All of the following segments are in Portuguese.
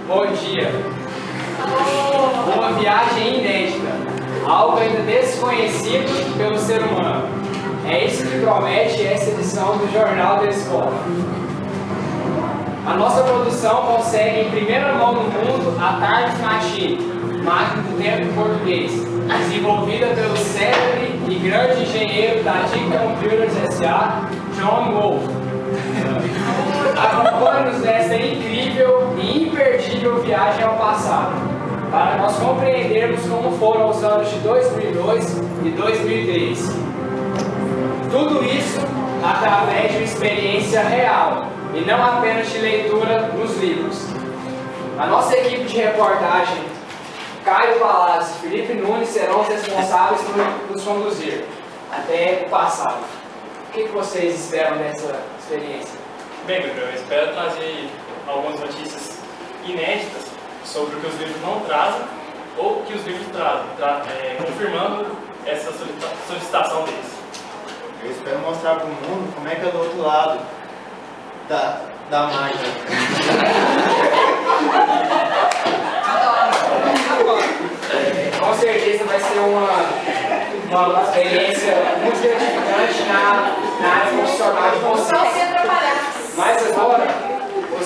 Bom dia. Uma viagem inédita, algo ainda desconhecido pelo ser humano. É isso que promete essa edição do Jornal da Escola. A nossa produção consegue em primeira mão no mundo a TARDIS Machine, máquina do tempo em português, desenvolvida pelo célebre e grande engenheiro da DIC Computers S.A., John Wolfe. Acompanhe-nos nessa incrível e imperdível viagem ao passado, para nós compreendermos como foram os anos de 2002 e 2003. Tudo isso através de uma experiência real e não apenas de leitura nos livros. A nossa equipe de reportagem, Caio Palazzi e Felipe Nunes, serão os responsáveis por nos conduzir até o passado. O que vocês esperam dessa experiência? Bem, Gabriel, eu espero trazer algumas notícias inéditas sobre o que os livros não trazem ou que os livros trazem, confirmando essa solicitação deles. Eu espero mostrar para o mundo como é que é do outro lado da máquina. Com certeza vai ser uma experiência muito gratificante na área profissional de vocês. Mas agora, o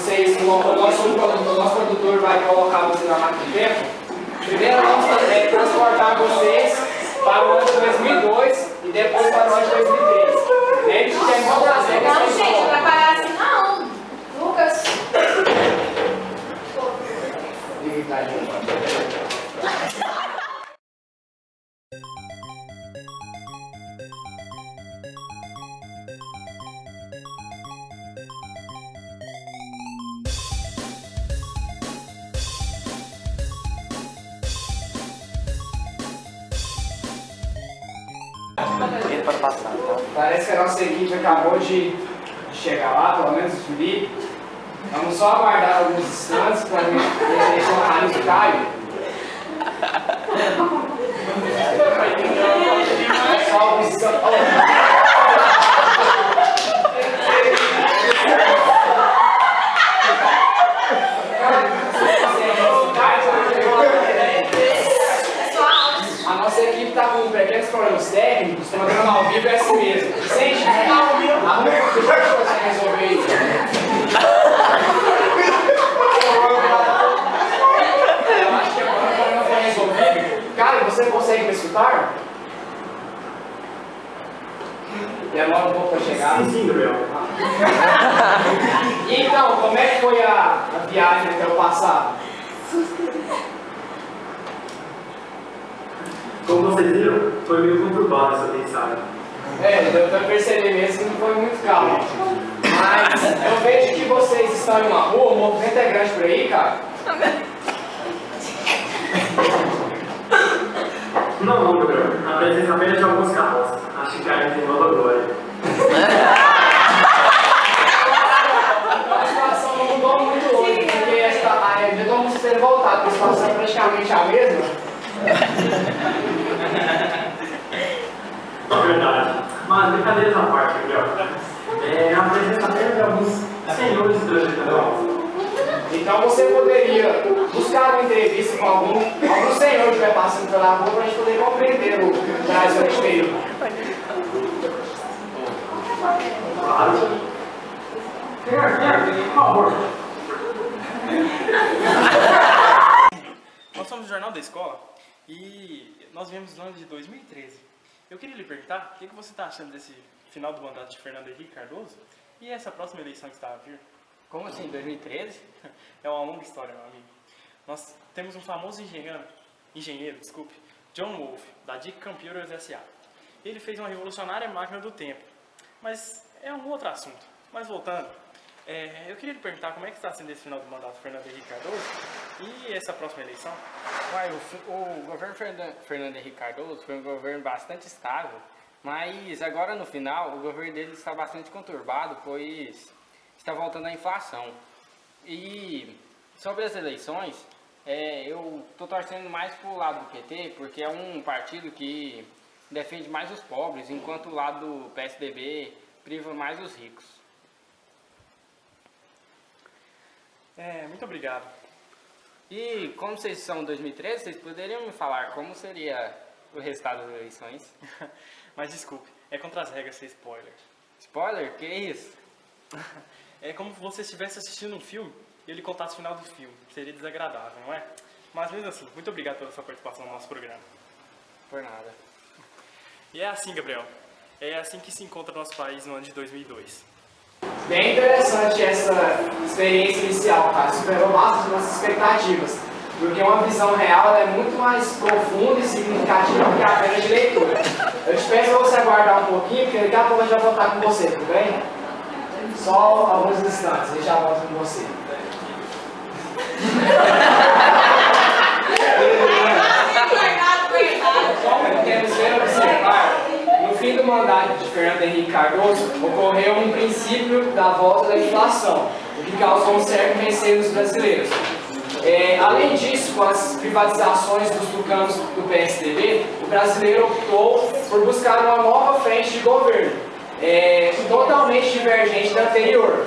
nosso produtor vai colocar vocês na máquina do tempo. Primeiro vamos transportar vocês para o ano de 2002 e depois para o ano de 2003. Lembre-se que é igual das regras. Não, gente, não vai parar assim não. Lucas. Parece que a nossa equipe acabou de chegar lá, pelo menos o Felipe. Vamos só aguardar alguns instantes para a gente colocar no Caio. Só alguns instantes. A nossa equipe está com pequenos problemas técnicos, programa ao vivo é assim mesmo. Sente, arruma que você resolver isso. Eu acho que agora o problema foi resolvido. Cara, você consegue me escutar? Demora um pouco para chegar. Sim, Gabriel. Então, como é que foi a viagem até o passado? Como vocês viram, foi meio conturbada essa mensagem. Deu para perceber mesmo que não foi muito calmo. Mas eu vejo que vocês estão em uma rua, o movimento é grande por aí, cara. Não, Gabriel. A presença apenas de alguns carros. Acho que a gente tem nova glória. A situação não mudou muito hoje, porque já estamos sendo voltados, porque a situação é praticamente a mesma. Verdade. Mas brincadeiras à parte, Gabriel. A presença apenas de alguns senhores transitando. Então você poderia buscar uma entrevista com algum senhor que estiver passando pela rua para a gente poder compreender o Brasil neste período. Claro. Por favor. Nós somos do Jornal da Escola e nós viemos no ano de 2013. Eu queria lhe perguntar o que você está achando desse final do mandato de Fernando Henrique Cardoso e essa próxima eleição que está a vir. Como assim, 2013? É uma longa história, meu amigo. Nós temos um famoso engenheiro, John Wolfe, da DIC Computers S.A. Ele fez uma revolucionária máquina do tempo, mas é um outro assunto. Mas voltando, eu queria lhe perguntar como é que está sendo esse final do mandato de Fernando Henrique Cardoso e essa próxima eleição. O governo Fernando Henrique Cardoso foi um governo bastante estável, mas agora no final o governo dele está bastante conturbado, pois está voltando a inflação. E sobre as eleições, eu estou torcendo mais para o lado do PT, porque é um partido que defende mais os pobres, enquanto o lado do PSDB priva mais os ricos. Muito obrigado. E como vocês são 2013, vocês poderiam me falar como seria o resultado das eleições? Mas desculpe, é contra as regras ser spoiler. Spoiler? Que isso? É como se você estivesse assistindo um filme e ele contasse o final do filme. Seria desagradável, não é? Mas mesmo assim, muito obrigado pela sua participação no nosso programa. Por nada. E é assim, Gabriel. É assim que se encontra o nosso país no ano de 2002. Bem interessante essa experiência inicial, cara. Superou bastante as nossas expectativas. Porque uma visão real é muito mais profunda e significativa do que apenas de leitura. Eu te peço para você aguardar um pouquinho, porque daqui a pouco eu já vou estar com você, tudo bem? Só alguns instantes, eu já volto com você. Como podemos ver e observar, no fim do mandato de Fernando Henrique Cardoso, ocorreu um princípio da volta da inflação, o que causou um certo receio nos brasileiros. Além disso, com as privatizações dos tucanos do PSDB, o brasileiro optou por buscar uma nova frente de governo, totalmente divergente da anterior.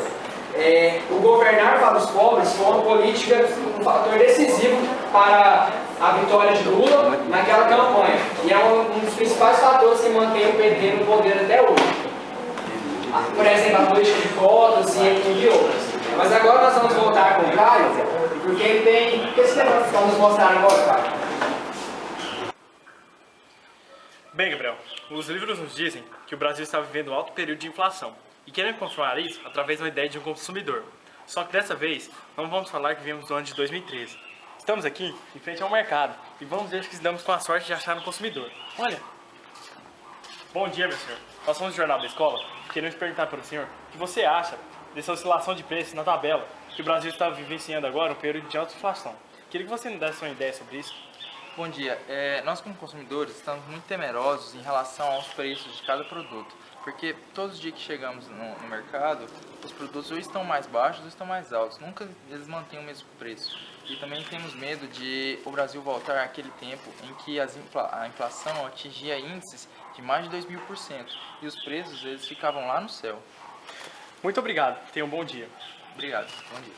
O governar para os pobres foi uma política, um fator decisivo para a vitória de Lula naquela campanha. E é um dos principais fatores que mantém o PT no poder até hoje. Por exemplo, a política de cotas e entre outras. Mas agora nós vamos voltar com o Caio, porque ele tem... O que você tem para nos mostrar agora, Caio? Bem, Gabriel, os livros nos dizem que o Brasil está vivendo um alto período de inflação e querem confirmar isso através de uma ideia de um consumidor. Só que dessa vez, não vamos falar que viemos do ano de 2013. Estamos aqui em frente ao mercado e vamos ver se damos com a sorte de achar um consumidor. Olha! Bom dia, meu senhor. Nós somos do Jornal da Escola e queremos perguntar para o senhor o que você acha dessa oscilação de preços na tabela que o Brasil está vivenciando agora, um período de alta inflação. Queria que você me desse uma ideia sobre isso. Bom dia. Nós como consumidores estamos muito temerosos em relação aos preços de cada produto, porque todos os dias que chegamos no mercado, os produtos ou estão mais baixos ou estão mais altos, nunca eles mantêm o mesmo preço. E também temos medo de o Brasil voltar àquele tempo em que a inflação atingia índices de mais de 2000% e os preços eles ficavam lá no céu. Muito obrigado. Tenha um bom dia. Obrigado. Bom dia.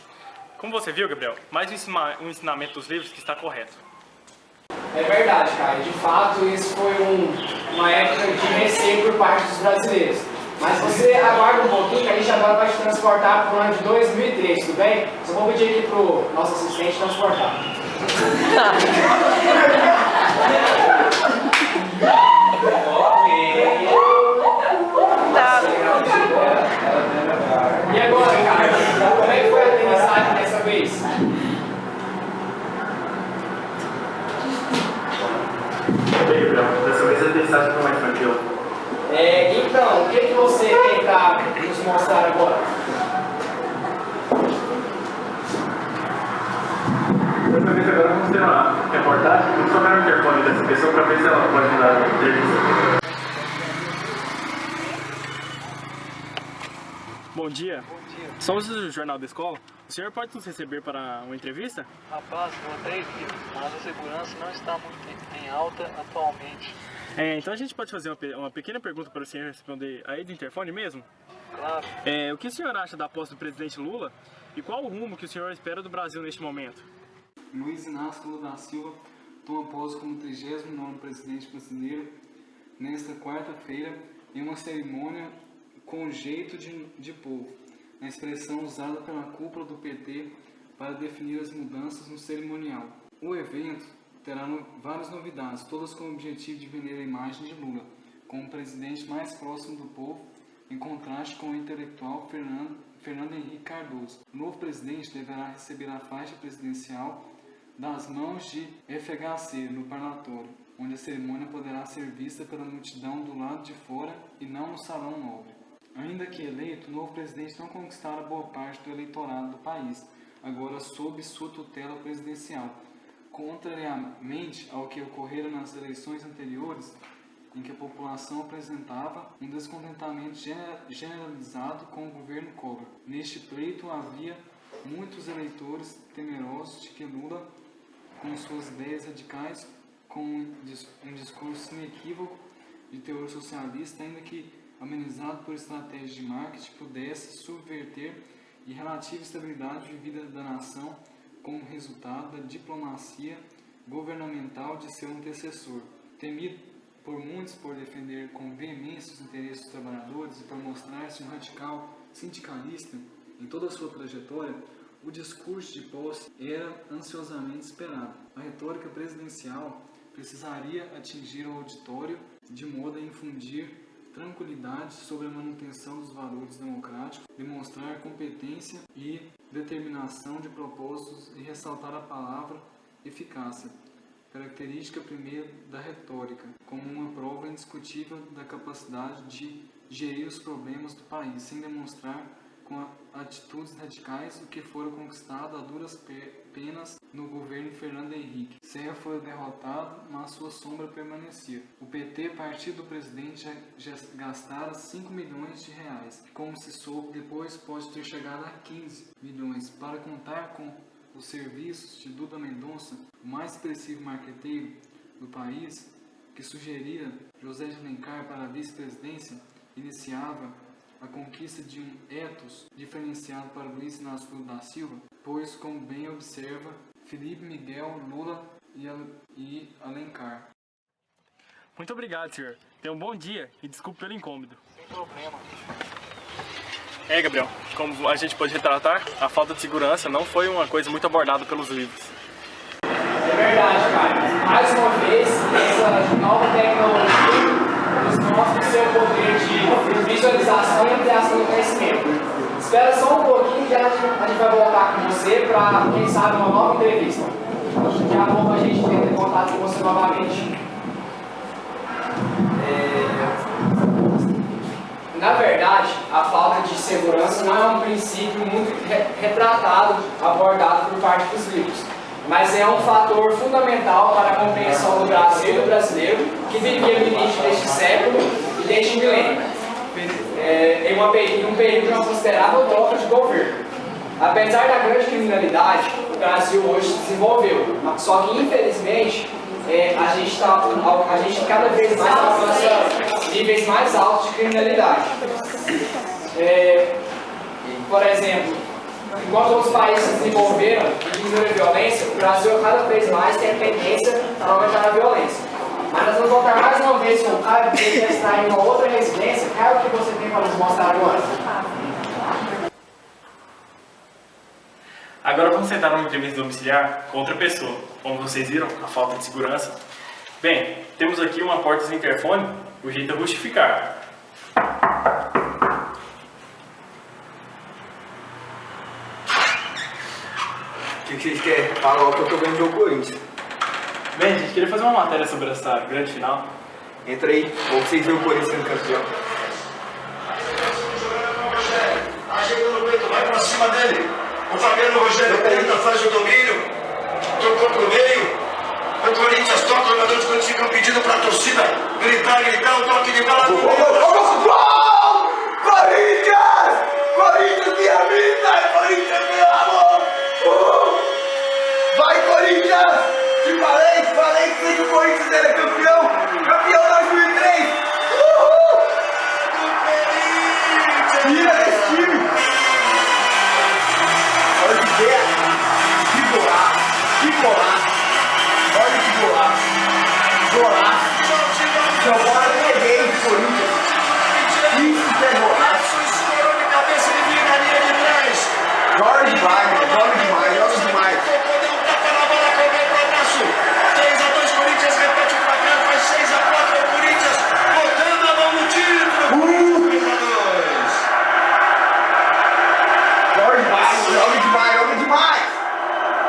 Como você viu, Gabriel, mais um ensinamento dos livros que está correto. É verdade, cara. De fato, isso foi uma época de receio por parte dos brasileiros. Mas você aguarda um pouquinho que a gente agora vai te transportar para o ano de 2003, tudo bem? Só vou pedir aqui para o nosso assistente transportar. E agora, cara, como é que foi a aterrissagem dessa vez? Bem, Gabriel, dessa vez a aterrissagem foi mais tranquila. Então, o que você tem para nos mostrar agora? Dessa vez agora vamos ter uma reportagem. Vamos tocar no interfone dessa pessoa para ver se ela pode dar uma entrevista. Bom dia. Bom dia. Somos do Jornal da Escola. O senhor pode nos receber para uma entrevista? Rapaz, voltei aqui, mas a segurança não está muito em alta atualmente. Então a gente pode fazer uma pequena pergunta para o senhor responder aí do interfone mesmo? Claro. O que o senhor acha da posse do presidente Lula e qual o rumo que o senhor espera do Brasil neste momento? Luiz Inácio Lula da Silva toma posse como 39º presidente brasileiro nesta quarta-feira em uma cerimônia com jeito de povo, na expressão usada pela cúpula do PT para definir as mudanças no cerimonial. O evento terá várias novidades, todas com o objetivo de vender a imagem de Lula como o presidente mais próximo do povo, em contraste com o intelectual Fernando Henrique Cardoso. O novo presidente deverá receber a faixa presidencial das mãos de FHC no parlatório, onde a cerimônia poderá ser vista pela multidão do lado de fora e não no Salão Nobre. Ainda que eleito, o novo presidente não conquistara boa parte do eleitorado do país, agora sob sua tutela presidencial, contrariamente ao que ocorrera nas eleições anteriores, em que a população apresentava um descontentamento generalizado com o governo Collor. Neste pleito havia muitos eleitores temerosos de que Lula, com suas ideias radicais, com um discurso inequívoco de teor socialista, ainda que amenizado por estratégias de marketing, pudesse subverter e relativa estabilidade vivida da nação como resultado da diplomacia governamental de seu antecessor. Temido por muitos por defender com veemência os interesses dos trabalhadores e por mostrar-se um radical sindicalista em toda a sua trajetória, o discurso de posse era ansiosamente esperado. A retórica presidencial precisaria atingir o auditório de modo a infundir tranquilidade sobre a manutenção dos valores democráticos, demonstrar competência e determinação de propósitos e ressaltar a palavra eficácia, característica primeira da retórica, como uma prova indiscutível da capacidade de gerir os problemas do país, sem demonstrar com atitudes radicais o que fora conquistado a duras penas no governo Fernando Henrique. Serra foi derrotado, mas sua sombra permanecia. O PT, partido do presidente, já gastara 5 milhões de reais. Como se soube depois, pode ter chegado a 15 milhões. Para contar com os serviços de Duda Mendonça, o mais expressivo marqueteiro do país, que sugeria José de Alencar para a vice-presidência, iniciava a conquista de um ethos diferenciado para Luiz Inácio Lula da Silva, pois, como bem observa, Felipe Miguel, Lula e Alencar. Muito obrigado, senhor. Tenha um bom dia e desculpe pelo incômodo. Sem problema. Gabriel, como a gente pode retratar, a falta de segurança não foi uma coisa muito abordada pelos livros. É verdade, cara. Mais uma vez, essa nova tecnologia nos mostra o seu poder de visualização e ampliação do conhecimento. Espera só um pouquinho que a gente vai voltar com você para, quem sabe, uma nova entrevista. Daqui a pouco a gente tenta ter contato com você novamente. Na verdade, a falta de segurança não é um princípio muito retratado, abordado por parte dos livros, mas é um fator fundamental para a compreensão do Brasil e do brasileiro que vivia no início deste século e deste milênio, em um período de uma considerável troca de governo. Apesar da grande criminalidade, o Brasil hoje se desenvolveu, só que infelizmente a gente cada vez mais alcança níveis mais altos de criminalidade. Por exemplo, enquanto outros países se desenvolveram e diminuíram a violência, o Brasil cada vez mais tem a tendência a aumentar a violência. Mas nós vamos voltar mais uma vez com o Caio, porque ele já está em uma outra residência. Caio, o que você tem para nos mostrar agora? Agora vamos sentar numa entrevista domiciliar com outra pessoa. Como vocês viram, a falta de segurança. Bem, temos aqui uma porta sem interfone, o jeito é justificar. O que vocês querem? Fala logo que eu tô vendo o jogo Corinthians. Bem, a gente queria fazer uma matéria sobre essa grande final. Entra aí, ou vocês verem o Corinthians sendo campeão. Ajeita no peito, vai pra cima dele. O Fabiano Rogério tenta, faz o domínio. Tocou pro meio. O Corinthians toca, os jogadores do Corinthians ficam pedindo pra torcida gritar, o toque de bola. Gol! Corinthians! Corinthians, minha vida! Corinthians, meu amor! Vai, Corinthians! Te falei que o Corinthians era campeão! Campeão 2003! Tira desse time! Olha que ideia! Que golaço! Que golaço! Olha que golaço! Golaço! Seu bola é bem do Corinthians! Isso que é golaço! Estourou de cabeça, ele vira na linha de trás. Joga demais, joga demais, joga demais! Deu um tapa na bola, correu pro abraço. 3-2, Corinthians repete o placar, faz 6-4, o Corinthians botando a mão no título. 3-2. Joga demais, joga demais, joga demais!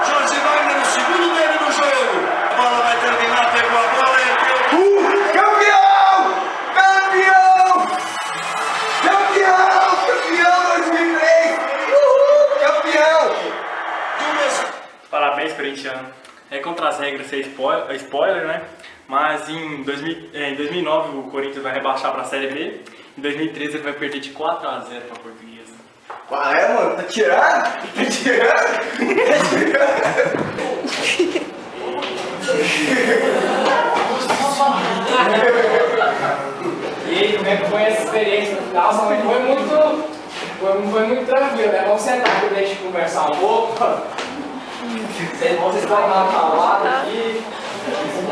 Jorge Wagner no segundo dele no jogo. A bola vai terminar, pegou a bola e Campeão! Campeão! Campeão! Campeão 2003! Campeão! Parabéns, corintiano. É contra as regras ser spoiler, né? Mas em 2009 o Corinthians vai rebaixar para a Série B. Em 2013 ele vai perder de 4-0 para a Portuguesa. Qual é, mano? Tá tirando? Tá tirando? Tá tirando? E aí, como é que foi essa experiência no final? Foi muito Foi muito tranquilo, né? Vamos sentar aqui pra gente conversar um pouco. Vocês podem dar uma palavra aqui.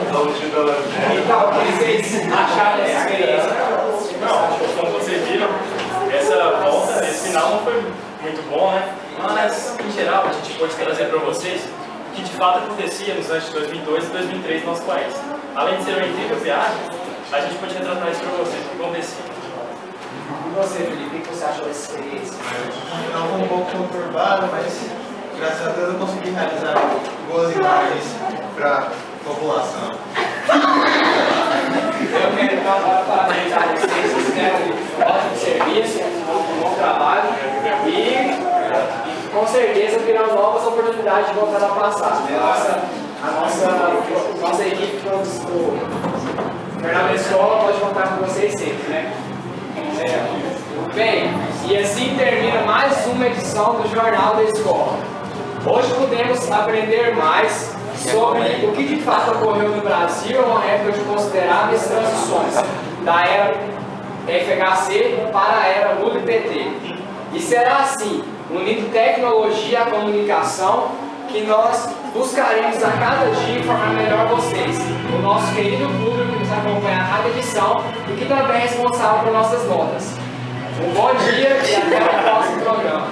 Então, o que vocês acharam dessa experiência? Não, como vocês viram, essa volta, esse final não foi muito bom, né? Mas, em geral, a gente pode trazer para vocês o que de fato acontecia nos anos de 2002 e 2003 no nosso país. Além de ser uma incrível viagem, a gente pode retratar isso para vocês, o que acontecia. E você, Felipe, o que você achou dessa experiência? Não foi um pouco conturbado, mas graças a Deus eu consegui realizar boas imagens para a população. Eu quero então agora parabenizar vocês, fizeram um ótimo serviço, um bom trabalho e com certeza terão novas oportunidades de voltar ao passado. Né? A nossa equipe do Fernando Escola pode contar com vocês sempre, né? Bem, e assim termina mais uma edição do Jornal da Escola. Hoje podemos aprender mais sobre o que de fato ocorreu no Brasil em uma época de consideráveis transições da era FHC para a era Lula-PT. E será assim, unindo tecnologia à comunicação, que nós buscaremos a cada dia informar melhor vocês, o nosso querido público que nos acompanha a cada edição e que também é responsável por nossas notas. Um bom dia e até o próximo programa.